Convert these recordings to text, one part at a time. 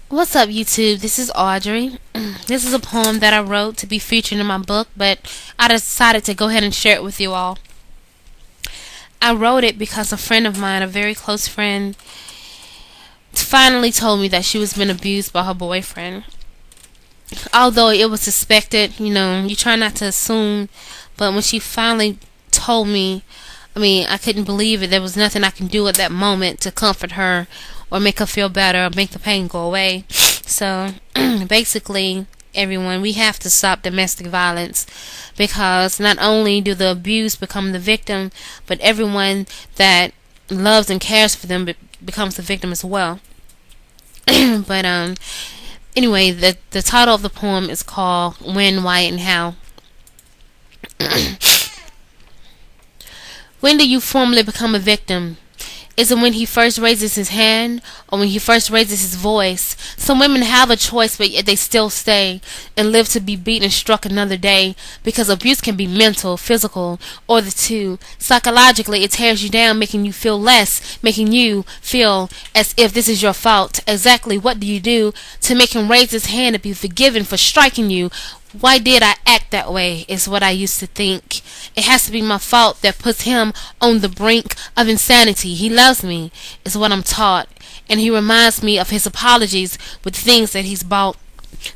What's up, YouTube? This is Audrey. This is a poem that I wrote to be featured in my book, but I decided to go ahead and share it with you all. I wrote it because a friend of mine, a very close friend, finally told me that she was being abused by her boyfriend. Although it was suspected, you try not to assume, but when she finally told me, I couldn't believe it. There was nothing I can do at that moment to comfort her or make her feel better or make the pain go away. So basically, everyone, we have to stop domestic violence because not only do the abused become the victim, but everyone that loves and cares for them becomes the victim as well. But anyway, the title of the poem is called When, Why, and How. When do you formally become a victim? Is it when he first raises his hand or when he first raises his voice? Some women have a choice, but yet they still stay and live to be beaten and struck another day because abuse can be mental, physical, or the two. Psychologically, it tears you down, making you feel less, making you feel as if this is your fault. Exactly what do you do to make him raise his hand and be forgiven for striking you? Why did I act that way is what I used to think. It has to be my fault that puts him on the brink of insanity. He loves me, is what I'm taught, and he reminds me of his apologies with things that he's bought.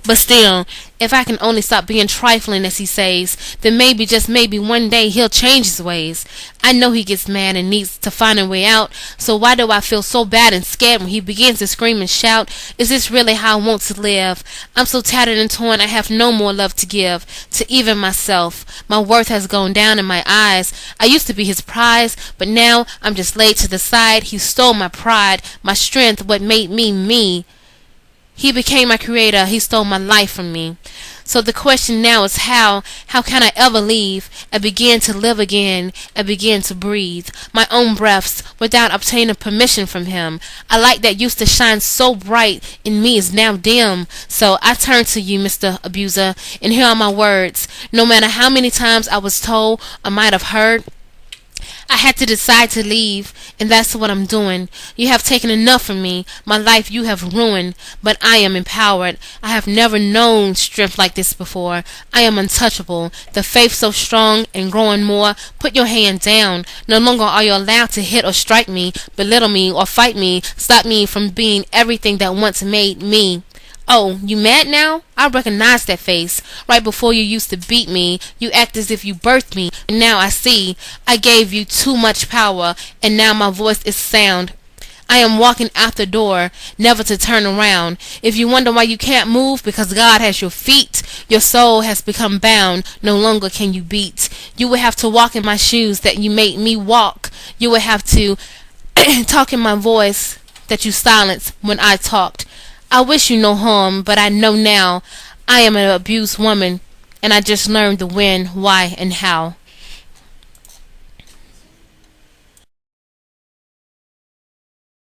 But still, if I can only stop being trifling as he says, then maybe, just maybe, one day he'll change his ways. I know he gets mad and needs to find a way out, so why do I feel so bad and scared when he begins to scream and shout? Is this really how I want to live? I'm so tattered and torn, I have no more love to give, to even myself. My worth has gone down in my eyes. I used to be his prize, but now I'm just laid to the side. He stole my pride, my strength, what made me me. He became my creator. He stole my life from me. So the question now is how? How can I ever leave and begin to live again and begin to breathe my own breaths without obtaining permission from him? A light that used to shine so bright in me is now dim. So I turn to you, Mr. Abuser, and here are my words. No matter how many times I was told or might have heard, I had to decide to leave, and that's what I'm doing. You have taken enough from me. My life you have ruined, but I am empowered. I have never known strength like this before. I am untouchable. The faith so strong and growing more. Put your hand down. No longer are you allowed to hit or strike me, belittle me, or fight me, stop me from being everything that once made me. Oh, you mad now? I recognize that face. Right before you used to beat me, you act as if you birthed me. And now I see. I gave you too much power, and now my voice is sound. I am walking out the door, never to turn around. If you wonder why you can't move, because God has your feet. Your soul has become bound. No longer can you beat. You would have to walk in my shoes that you made me walk. You would have to talk in my voice that you silenced when I talked. I wish you no harm, but I know now I am an abused woman, and I just learned the when, why, and how.